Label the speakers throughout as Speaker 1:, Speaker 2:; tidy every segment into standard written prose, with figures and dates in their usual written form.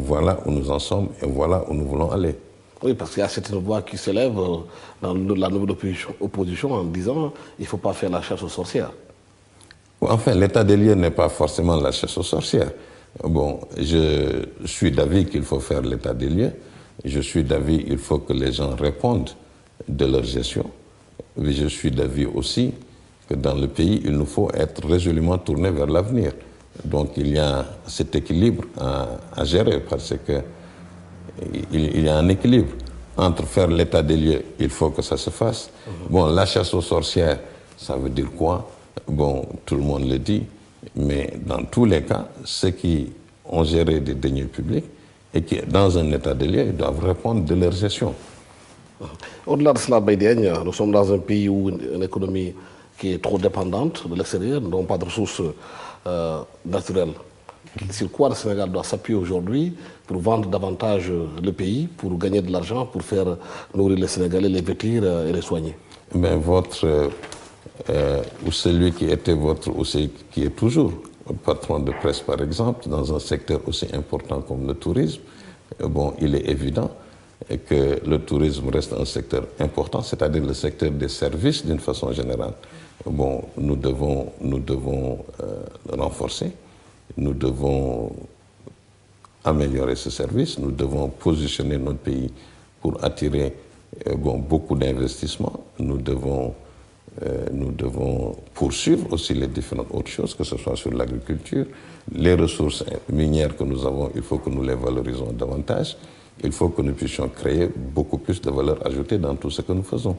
Speaker 1: voilà où nous en sommes et voilà où nous voulons aller.
Speaker 2: Oui, parce qu'il y a certaines voix qui s'élèvent dans la nouvelle opposition en disant qu'il ne faut pas faire la chasse aux sorcières.
Speaker 1: Enfin, l'état des lieux n'est pas forcément la chasse aux sorcières. Bon, je suis d'avis qu'il faut faire l'état des lieux. Je suis d'avis qu'il faut que les gens répondent de leur gestion. Mais je suis d'avis aussi que dans le pays, il nous faut être résolument tourné vers l'avenir. Donc il y a cet équilibre à gérer parce que il y a un équilibre entre faire l'état des lieux, il faut que ça se fasse. Bon, la chasse aux sorcières, ça veut dire quoi? Bon, tout le monde le dit, mais dans tous les cas, ceux qui ont géré des deniers publics et qui, dans un état des lieux, ils doivent répondre de leur gestion.
Speaker 2: Au-delà de cela, Baïdienne, nous sommes dans un pays où une économie qui est trop dépendante de l'extérieur, nous n'avons pas de ressources naturelles. Sur quoi le Sénégal doit s'appuyer aujourd'hui pour vendre davantage le pays, pour gagner de l'argent, pour faire nourrir les Sénégalais, les vêtir et les soigner?
Speaker 1: Ben, ou celui qui était votre, ou celui qui est toujours patron de presse, par exemple, dans un secteur aussi important comme le tourisme, bon, il est évident que le tourisme reste un secteur important, c'est-à-dire le secteur des services d'une façon générale. Bon, nous devons renforcer, nous devons améliorer ce service, nous devons positionner notre pays pour attirer beaucoup d'investissements, nous devons poursuivre aussi les différentes autres choses, que ce soit sur l'agriculture, les ressources minières que nous avons, il faut que nous les valorisons davantage. Il faut que nous puissions créer beaucoup plus de valeur ajoutée dans tout ce que nous faisons.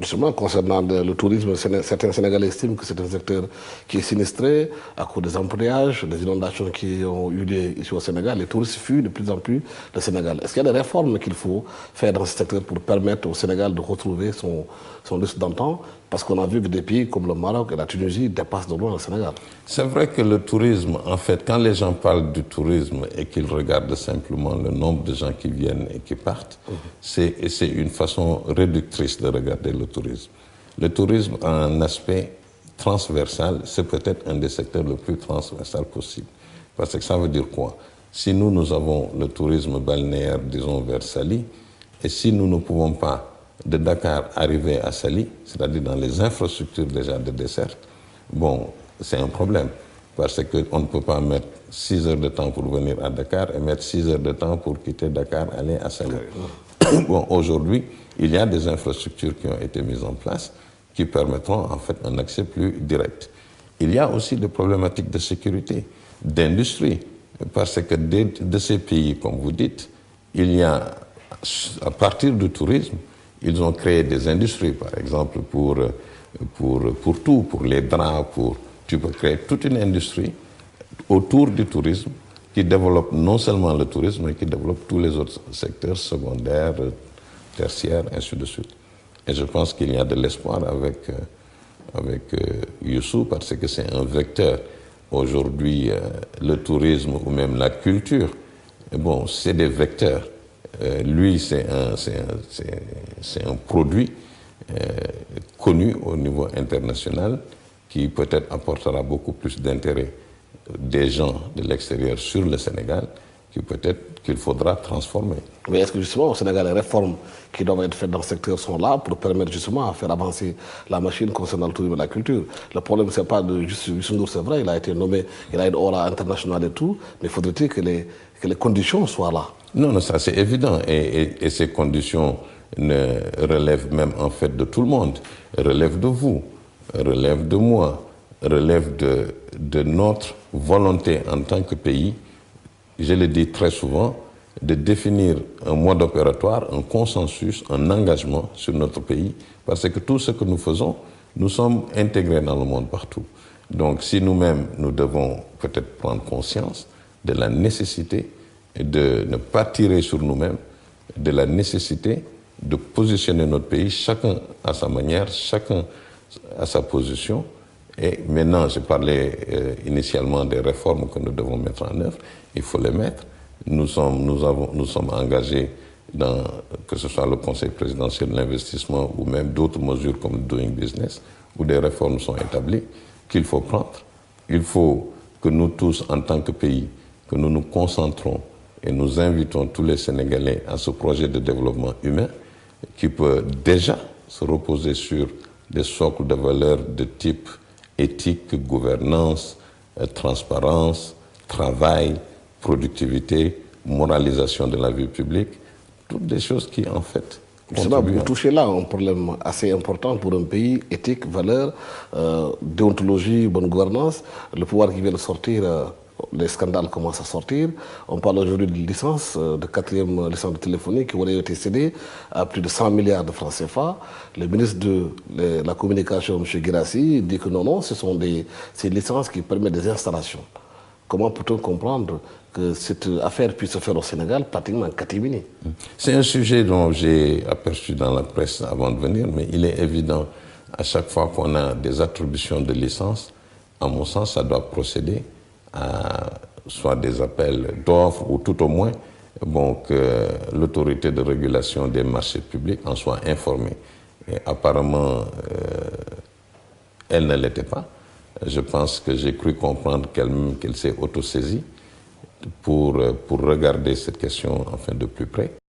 Speaker 2: Justement, concernant le tourisme, certains Sénégalais estiment que c'est un secteur qui est sinistré à cause des embrayages, des inondations qui ont eu lieu ici au Sénégal. Les touristes fuient de plus en plus le Sénégal. Est-ce qu'il y a des réformes qu'il faut faire dans ce secteur pour permettre au Sénégal de retrouver son lustre d'antan? Parce qu'on a vu que des pays comme le Maroc et la Tunisie dépassent de loin le Sénégal.
Speaker 1: C'est vrai que le tourisme, en fait, quand les gens parlent du tourisme et qu'ils regardent simplement le nombre de gens qui viennent et qui partent, c'est une façon réductrice de regarder le tourisme. Le tourisme a un aspect transversal, c'est peut-être un des secteurs le plus transversal possible. Parce que ça veut dire quoi? Si nous avons le tourisme balnéaire, disons, vers Saly, et si nous ne pouvons pas de Dakar arriver à Saly, c'est-à-dire dans les infrastructures déjà de dessert, bon, c'est un problème. Parce qu'on ne peut pas mettre 6 heures de temps pour venir à Dakar et mettre 6 heures de temps pour quitter Dakar, aller à Saly. Bon, aujourd'hui, il y a des infrastructures qui ont été mises en place qui permettront en fait un accès plus direct. Il y a aussi des problématiques de sécurité, d'industrie, parce que de ces pays, comme vous dites, il y a, à partir du tourisme, ils ont créé des industries, par exemple, pour tout, pour les draps, tu peux créer toute une industrie autour du tourisme qui développe non seulement le tourisme, mais qui développe tous les autres secteurs secondaires, tertiaires, ainsi de suite. Et je pense qu'il y a de l'espoir avec Youssou, parce que c'est un vecteur. Aujourd'hui, le tourisme ou même la culture, bon, c'est des vecteurs. Lui, c'est un produit connu au niveau international qui peut-être apportera beaucoup plus d'intérêt des gens de l'extérieur sur le Sénégal qu'il faudra transformer.
Speaker 2: Mais est-ce que justement au Sénégal, les réformes qui doivent être faites dans ce secteur sont là pour permettre justement à faire avancer la machine concernant le tourisme et la culture? Le problème, c'est pas de juste Youssou N'Dour, c'est vrai, il a été nommé, il a une aura internationale et tout, mais faudrait-il que les conditions soient là?
Speaker 1: Non, ça c'est évident. Et ces conditions ne relèvent même en fait de tout le monde. Relèvent de vous, relèvent de moi, relèvent de notre volonté en tant que pays, je le dis très souvent, de définir un mode opératoire, un consensus, un engagement sur notre pays, parce que tout ce que nous faisons, nous sommes intégrés dans le monde partout. Donc si nous-mêmes, nous devons peut-être prendre conscience de la nécessité de ne pas tirer sur nous-mêmes, de la nécessité de positionner notre pays, chacun à sa manière, chacun à sa position. Et maintenant, je parlais initialement des réformes que nous devons mettre en œuvre, il faut les mettre. Nous sommes engagés dans, que ce soit le Conseil présidentiel de l'investissement ou même d'autres mesures comme Doing Business, où des réformes sont établies, qu'il faut prendre. Il faut que nous tous, en tant que pays, que nous nous concentrons et nous invitons tous les Sénégalais à ce projet de développement humain qui peut déjà se reposer sur des socles de valeurs de type éthique, gouvernance, transparence, travail, productivité, moralisation de la vie publique, toutes des choses qui en fait
Speaker 2: Justement, vous touchez là un problème assez important pour un pays, éthique, valeurs, déontologie, bonne gouvernance, le pouvoir qui vient de sortir, les scandales commencent à sortir. On parle aujourd'hui de licence, de quatrième licence de téléphonie qui aurait été cédée à plus de 100 milliards de francs CFA. Le ministre de la communication, M. Guirassy, dit que non, ce sont ces licences qui permettent des installations. Comment peut-on comprendre que cette affaire puisse se faire au Sénégal pratiquement en catimini?
Speaker 1: C'est un sujet dont j'ai aperçu dans la presse avant de venir, mais il est évident, à chaque fois qu'on a des attributions de licences, à mon sens, ça doit procéder à soit des appels d'offres ou tout au moins que l'autorité de régulation des marchés publics en soit informée. Et apparemment, elle ne l'était pas. Je pense que j'ai cru comprendre qu'elle s'est autosaisie pour regarder cette question enfin de plus près.